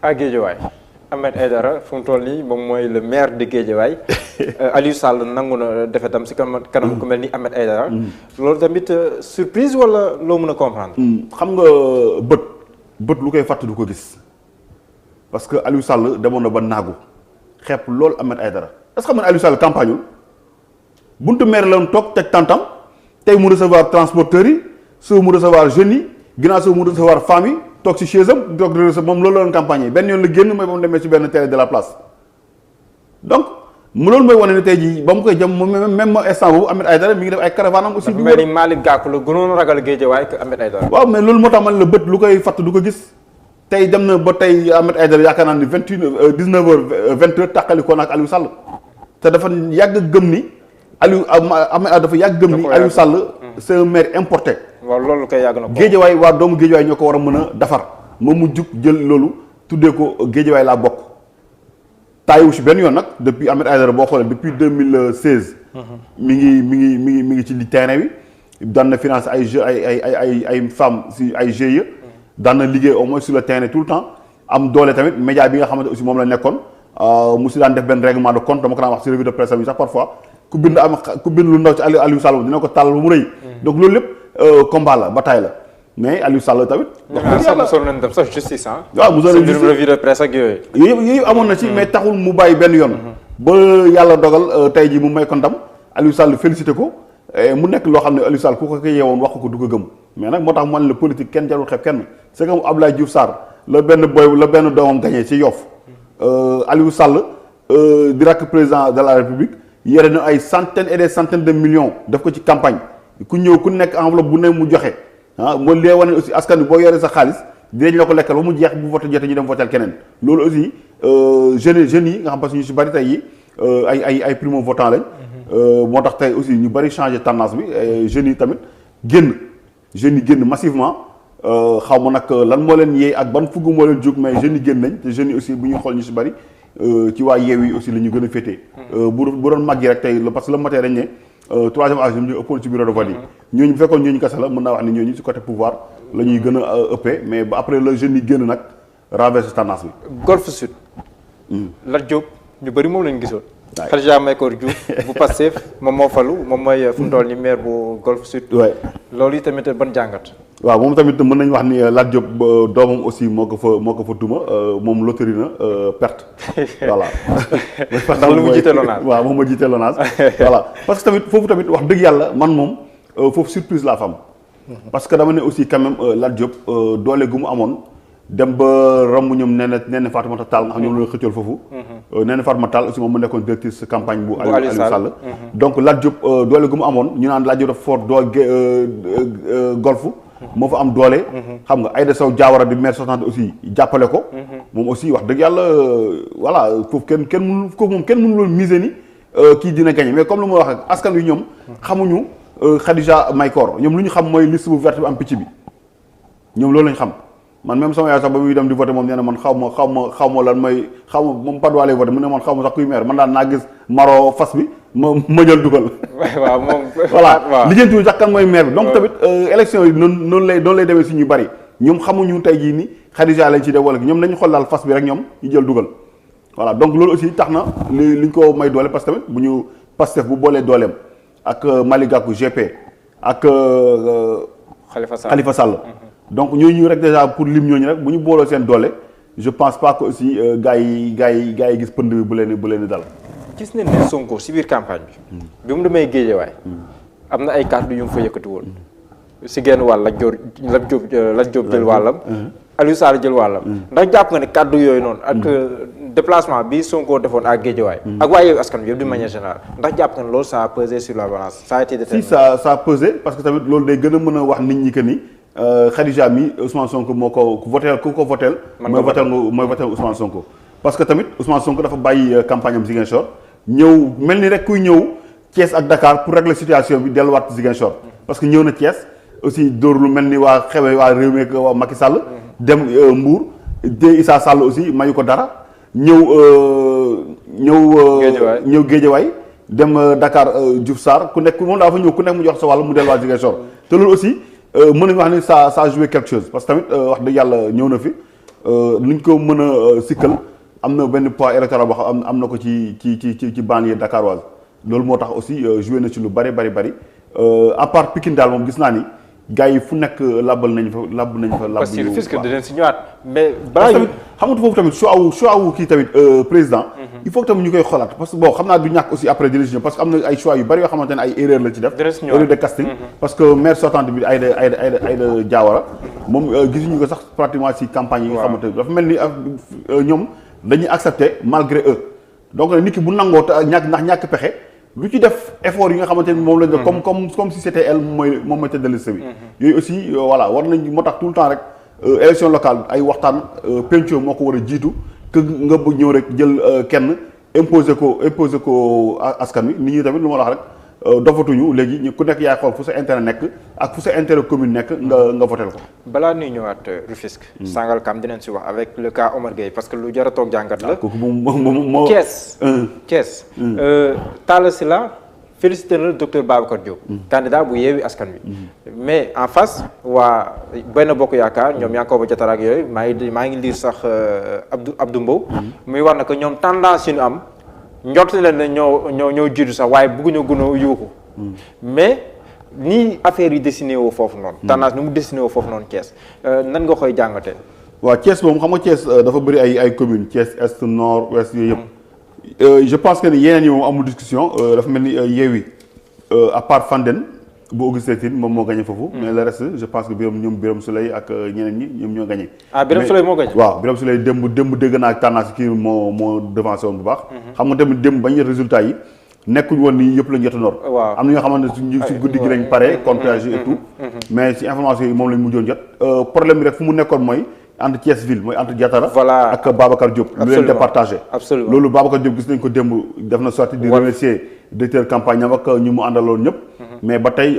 à Guédiawaye Ahmed Aïdara fu mu toll nii moom mooy le maire de Guédiawaye Aliou Sall nangu na defetam si kanam ku mel ni Ahmed Aïdara loolu tamit surprise wala loo mën a comprendre. xam nga bët lu koy fàtt du ko gis parce que Aliou Sall demoon na ba naagu xeeb loolu Ahmed Aïdara est-ce que xam nga Aliou Sall campagne buntu maire la toog teg tantam tey mu recevoir transporteurs yi soo mu recevoir jeunes yi ginnaaw soo mu recevoir femmes yi toog ci chaise am toog di recevoir moom loolu la doon campagne yi benn yoon la génn mooy ba mu demee ci benn télé de la place donc mu loolu mooy wane ne tey jii ba mu koy jëm même instant boobu Ahmed Aïdara mi ngi def ay caravane am aussi. du mel ni Malick Gakou la gënoon ragal Guédiawaye que Ahmed Aïdara. waaw mais loolu moo tax man la bët lu koy fatt du ko gis tey dem na ba tey Ahmed Aïdara yaakaar naa ni 19h tàqali ko ak Aliou Sall te dafa yàgg gëm ni. Ahmed dafa yàgg gëm ni Aliou Sall c'est un maire importé. waaw loolu koy yàgg na ko. Guédiawaye waa doomu Guédiawaye ñoo ko war a mën a defar moom mu jug jël loolu tuddee ko Guédiawaye laa bokk. taayiwu si benn yoon nag depuis Ahmed Aïdara boo xoolee depuis 2016. mi ngi ci li terrain bi daan na financer ay jeux ay femmes si ay GIE. daan na liggéey au moins sur le terrain tout le temps am doole tamit média bi nga xamante aussi moom la nekkoon mu si daan def benn règlement de compte dama ko daan wax si revue de presse yi sax parfois. ku bind lu ndaw ci Aliou Sall dina ko tàll bu mu rëy. donc loolu lépp combat la bataille la mais Aliou Sall tamit. mosoon nañ dem sax justice ah. waaw mosoon nañ justice revue de presse ak yooyu. yooyu amoon na ci mais taxul mu bàyyi benn yoon. ba yàlla dogal tey jii mu may ko ndam Aliou Sall félicité ko mu nekk loo xam ne Aliou Sall ku ko yeewoon wax ko du ko gëm mais nag moo tax man la politique kenn jarul xeeb kenn c'est comme Abdoulaye Diouf Sarr la benn doomam gagné ci Yoff Aliou Sall di rakk président de la République. yore na ay centaines et des centaines de millions def ko ci campagne ku ñëw ku nekk enveloppe bu ne mu joxe moo lee wane aussi askan bi boo yoree sa xaalis dinañ la ko lekkal ba mu jeex bu voté jotee ñu dem votel keneen loolu aussi jeunes yi nga xam parce que ñu si bari tey yi ay primo votant lañ moo tax tey aussi ñu bari changé tendance bi jeunes yi tamit génn massivement xaw ma nag lan moo leen yee ak ban fugg moo leen jóg mais jeunes yi génn nañ te jeunes yi aussi bu ñuy xool ñu si bari ci waa yeew yi aussi la ñu gën a féetee. bu doon mag yi rek tey parce que le matin dañ ne troisième âge ñu ëppoon ci bureau de vote yi. ñooñu bu fekkoon ñooñu kese la mën naa wax ne ñooñu ci côté pouvoir la ñuy gën a ëppee mais ba après le jeunes yi génn nag renverser tendance bi. Golf Sud. Lat Diop ñu bëri moom lañu gisoon. waaw Khadija Mahécor Diouf bu Pastef moom moo falu moom mooy fu mu toll ni maire bu Golf Sud. waay loolu yi tamit ban jàngat. waaw moom tamit mën nañu wax ni Lat Diop doomam aussi moo ko fa duma moom loterie na perte voilà. ndax lu mu jiite Lonase waaw moom ma jiite Lonase voilà parce que tamit foofu tamit wax dëgg yàlla man moom foofu surprise laa fa am. parce que dama ne aussi quand même Lat Diop doole gu mu amoon dem ba romb ñoom nee na Fatoumata Tall nga xam ñoom la xëccool foofu. nee na Fatoumata Tall aussi moom mu nekkoon directrice campagne bu Aliou Sall. donc Lat Diop doole gu mu amoon ñu naan Lat Diop dafa fort golf moo fa am doole. xam nga Aïda Sow Diawara di maire sortante aussi jàppale ko. moom aussi wax dëgg yàlla voilà foofu kenn mënu loon miser ni kii dina gagné mais comme lu ma wax ak askan wi ñoom. xamuñu Khadija Mahécor ñoom lu ñu xam mooy liste bu verte bi am picc bi ñoom loolu lañ xam man même sama yaay sax ba muy dem di voté moom nee na man xaw ma lan mooy moom Patte d'Oie lay voté mu ne man xaw ma sax kuy maire man daan naa gis maro fas bi ma jël dugal. waaw moom. voilà lijjantiwul sax kan mooy maire bi. donc tamit élection yi noonu lay demee si ñu bari ñoom xamuñu tey jii ni Khadija lañ ci def wala ñoom nañu xool daal fas bi rek ñoom ñu jël dugal. voilà donc loolu aussi tax na liñ ko may doole parce que tamit bu ñu Pastef bu boolee dooleem ak Malick Gakou GP ak. Khalifa Sall. donc ñooñu rek déjà pour lim ñooñu rek bu ñu booloo seen doole je pense pas que aussi gars yi gis pënd bi bu leen dal. gis nañ ne Sonko si biir campagne bi mu demee Guédiawaye am na ay kàddu yu mu fa yëkkati woon si genn wàll Lat Diop jël wàllam Aliou Sall jël wàllam ndax jàpp nga ne kàddu yooyu noonu ak déplacement bi Sonko defoon ak Guédiawaye ak waa Yewwi Askan Wi yëpp d'une manière générale ndax jàpp nga ne loolu ça a pesé sur la balance ça a été déterminant. si ça a pesé parce que tamit loolu day gën a mën a wax nit ñi que ni Khadija mi Ousmane Sonko moo ko votel ku ko votel mooy votel Ousmane Sonko parce que tamit Ousmane Sonko dafa bàyyi campagne am Ziguinchor ñëw mel ni rek kuy ñëw Thiès ak Dakar pour régler situation bi delluwaat Ziguinchor parce que ñëw na Thiès aussi dóor lu mel ni waa xewe waa réew mi ak waa Macky Sall dem Mbour de Issa Sall aussi mayu ko dara ñëw Guédiawaye dem Dakar Diouf Sarr ku nekk moom daa fa ñëw ku nekk mu jox sa wàll mu delluwaat Ziguinchor te loolu aussi mën nañu wax ni ça a joué quelque chose parce que tamit wax dëgg yàlla ñëw na fi luñ ko mën a sikkal am na benn poids électoral boo xam am na ko ci banlieue dakaroise loolu moo tax aussi joué na ci lu bari à part Pikine daal moom gis naa ni gars yi fu nekk làbb nañ fa. parce que Rufisque dinañ si ñëwaat mais. balaa tamit xamatu foofu tamit choix wu kii tamit président. il faut que tamit ñu koy xoolaat parce que bon xam naa du ñàkk aussi après décision parce que am na ay choix yu bari yoo xamante ne ay erreur la ci def. erreur de casting. parce que maire sortante bi Aïda Diawara moom gisuñu ko sax pratiquement ci campagne yi nga xamante ne dafa mel ni ñoom dañuy accepter malgré eux donc nit ki bu nangoo te ñàkk pexe. lu ci def effort yi nga xamante ni moom lañ def comme si c'était elle moom mooy tête de liste bi yooyu aussi voilà war nañ moo tax tout le temps rek élection locale ay waxtaan penco moo ko war a jiitu que nga bëgg ñëw rek jël kenn imposer ko askan wi nit ñi tamit lu ma la wax rek dofatuñu léegi ku nekk yaay xool fu sa intérêt nekk ak fu sa intérêt commune nekk nga votel ko balaa nuy ñëwaat Rufisque Sangalkam dinañ si wax avec le cas Omar Gueye parce que lu jar a toog jàngat la kooku moom Thiès Talla Sylla félicité na le docteur Babacar Diop candidat bu Yewwi Askan Wi mais en face waa Benno Bokk Yaakaar ñoom Yankhoba Diattara ak yooyu maa ngi lire sax Abdou Mbow muy wax na que ñoom tendance yi ñu am njort leen ne ñoo jiitu sax waaye bëgguñu gën a yuuxu mais nii affaire yi dessiné woo foofu noonu tendance ni mu dessiné woo foofu noonu Thiès nan nga koy jàngatee waaw Thiès moom xam nga Thiès dafa bëri ay communes Thiès est nord ouest yooyu yëpp je pense que ni yeneen yi moom amul discussion dafa mel ni Yewwi à part Fandène bu Augustin Tine moom moo gagné foofu mais le reste je pense que Birame Souleye ak ñeneen ñi ñoom ñoo gagné Birame Souleye moo gagné waaw Birame Souleye démb dégg naa ak tendance kii moo devancé woon bu baax xam nga tamit démb bañ résultat yi nekkuñ woon ni yëpp lañ jot a noor am na ñoo xamante ne si guddi gi lañ pare comptage et tout mais si information yi moom lañ mujjoon jot problème bi rek fu mu nekkoon mooy entre Thiès ville mooy entre Diattara ak Babacar Diop lu leen départagé loolu Babacar Diop gis nañ ko démb def na sorti di remercier directeur campagne am ak ñu mu àndaloon ñëpp mais ba tey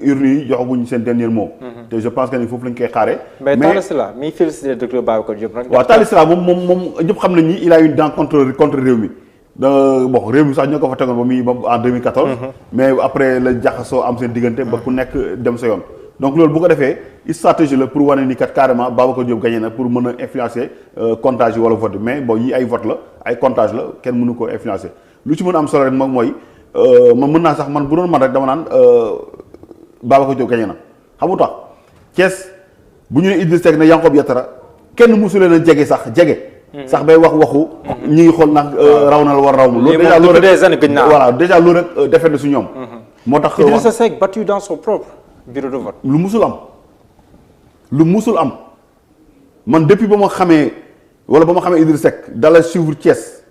urne yi joxaguñ seen dernier mot te je pense que ni foofu lañ koy xaaree mais Talla Sylla mi félicité docteur Babacar Diop nag waaw Talla Sylla moom ñëpp xam nañ ni il a une dent contre réew mi bon réew mi sax ñoo ko fa tegoon ba en 2014 mais après la jaxasoo am seen diggante ba ku nekk dem sa yoon donc loolu bu ko defee stratégie la pour wane ni kat carrément Babacar Diop gagné na pour mën a influencer comptage yi wala vote mais bon yi ay vote la ay comptage la kenn mënu ko influencer lu ci mën a am solo rek moom mooy man mën naa sax man bu doon man rek dama naan Babacar Diop gagné na xam nga tax Thiès bu ñu ne Idrissa Seck ne Yankhoba Diattara kenn mosu leen a jege sax bay waxu ñi ngi xool nag raw na la war raw ma loolu déjà voilà déjà loolu rek defet na su ñoom moo tax Idrissa Seck battu dans son propre bureau de vote lu musul am man depuis ba ma xamee Idrissa Seck dala suivre Thiès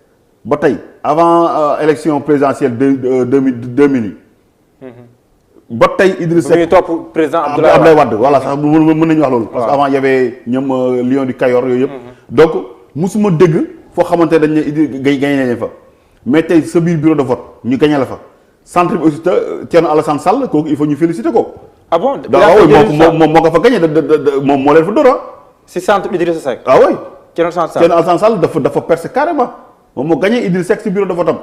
ba tey avant élection présidentielle de 2000 yi ba tey Idrissa Seck topp président Abdoulaye Wade voilà sax mën nañu wax loolu parce que avant y avait ñoom Lion du Kayor yooyu yëpp donc musuma dégg foo xamante dañ ne Idrissa gagné nañ fa mais tey sa biir bureau de vote ñu gagné la fa centre bi aussi Thierno Alassane Sall kooku il faut ñu féliciter ko ah bon moom moo ko fa gagné moom moo leen fa dóora si centre Idrissa Seck ah oui Thierno Alassane Sall dafa percé carrément moom moo gagné Idrissa Seck si bureau de vote am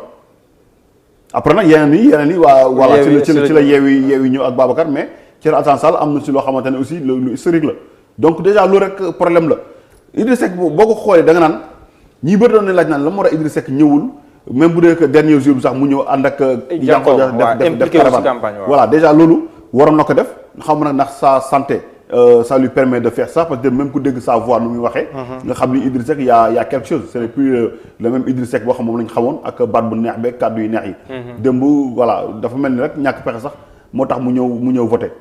après nag yeneen yi waa voilà ci la yeewi ñëw ak Babacar mais Thierno Alassane Sall am na si loo xamante ne aussi lu historique la donc déjà loolu rek problème la Idrissa Seck boo ko xoolee da nga naan ñi bëri doon ne laaj naan la moo tax Idrissa Seck ñëwul même bu dee que dernier jour bi sax mu ñëw ànd ak Yankhoba def caravane voilà déjà loolu waroon na ko def xam nag ndax sa santé ça lui permet de faire ça parce que même ku dégg sa voix nu muy waxee nga xam ni Idrissa Seck y a quelque chose ce n'est plus le même Idrissa Seck boo xam moom lañ xamoon ak baat bu neex beeg kàddu yu neex yi démb voilà dafa mel ni rek ñàkk pexe sax moo tax mu ñëw voté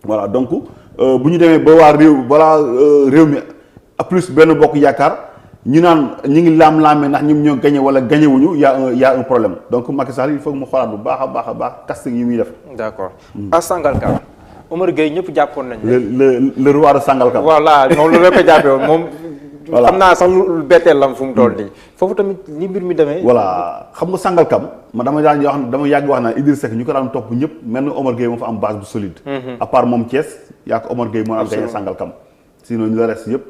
voilà donc bu ñu demee ba waa réew mi plus benn bokk yaakaar ñu naan ñu ngi laam-laamee ndax ñoom ñoo gagné wala gagné wuñu y a un problème donc Macky Sall il faut que mu xoolaat bu baax a baax casting yi muy def. d'accord à Sangalkam Omar Gueye ñëpp jàppoon nañ le roi de Sangalkam. voilà moom loolu la ko jàppee woon moom. voilà xam naa sax lu betteel lam fu mu toll nii foofu tamit ni mbir mi demee. voilà xam nga Sangalkam ma dama yàgg wax naan Idrissa Seck ñu ko daan topp ñëpp mel na Omar Gueye moo fa am base bu solide. à part moom Thiès yaa ko Omar Gueye moo am gagné Sangalkam sinon ñu la reste yëpp.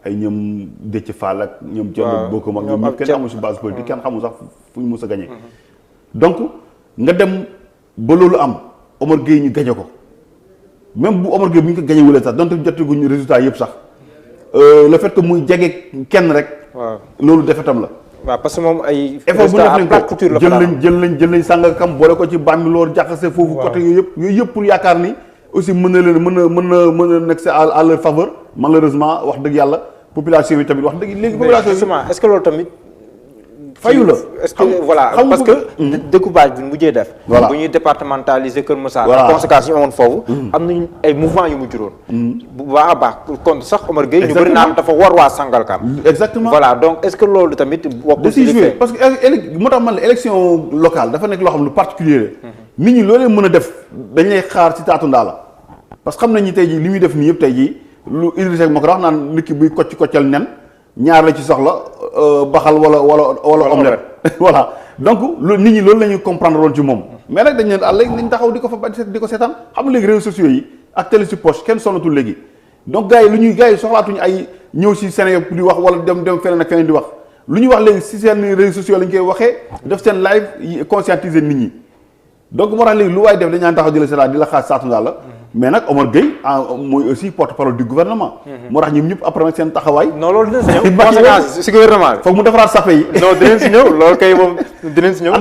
ay ñoom Déthié Fall ak ñoom Thierno Bocoum ak ñoom ñëpp kenn amul si base politique kenn xamul sax fu ñu mës a gagné donc nga dem ba loolu am Omar Gueye ñu gagné ko même bu Omar Gueye bu ñu ko gagné wulee sax donte jotaguñu résultat yëpp sax le fait que muy jege kenn rek. waaw loolu defetam la. waaw parce que moom ay. effort bu def nañ plate couture la ko jël nañ Sangalkam boole ko ci Bambilor jaxase foofu. côté yooyu yëpp pour yaakaar ni aussi mën na nekk c'est à leur faveur malheureusement wax dëgg yàlla population yi tamit wax dëgg léegi. population justement est-ce que loolu tamit. fayu la est-ce que voilà parce que découpage bi mujjee def. voilà bu ñuy départementaliser Kër Massar. voilà conséquences yi amoon foofu. am nañu ay mouvement yu mu juróon. bu baax a baax kon sax Omar Gueye. ñu bëri naan dafa war waa Sangalkam. exactement voilà donc est-ce que loolu tamit. da ciy joué parce que moo tax man la élection locale dafa nekk loo xam lu particulier la. nit ñi loolee mën a def dañ lay xaar ci taatu ndaa la parce que xam nañ ni tey jii li muy def nii yëpp tey jii lu Idrissa Seck moo ko wax naan nit ki buy koccal nen ñaar la ci soxla baxal wala omelette voilà donc loolu nit ñi loolu la ñuy comprendre woon ci moom mais nag dañ leen léegi nañ taxaw di ko fa di ko seetaan xam nga léegi réseaux sociaux yi ak télé ci poche kenn sonnatul léegi donc gars yi soxlaatuñu ay ñëw si Sénégal di wax wala dem feneen ak feneen di wax lu ñuy wax léegi si seen réseaux sociaux lañ koy waxee def seen live conscientiser nit ñi donc moo tax léegi lu waay def dañ naan taxaw di la seetaan di la xaar saatu ndaa la mais nag Omar Gueye mooy aussi porte-parole du gouvernement. moo tax ñoom ñëpp après nag seen taxawaay. non loolu dinañ si ñëw conséquence si gouvernement bi. foog mu defaraat sape yi. non dinañ si ñëw loolu kay moom dinañ si ñëw.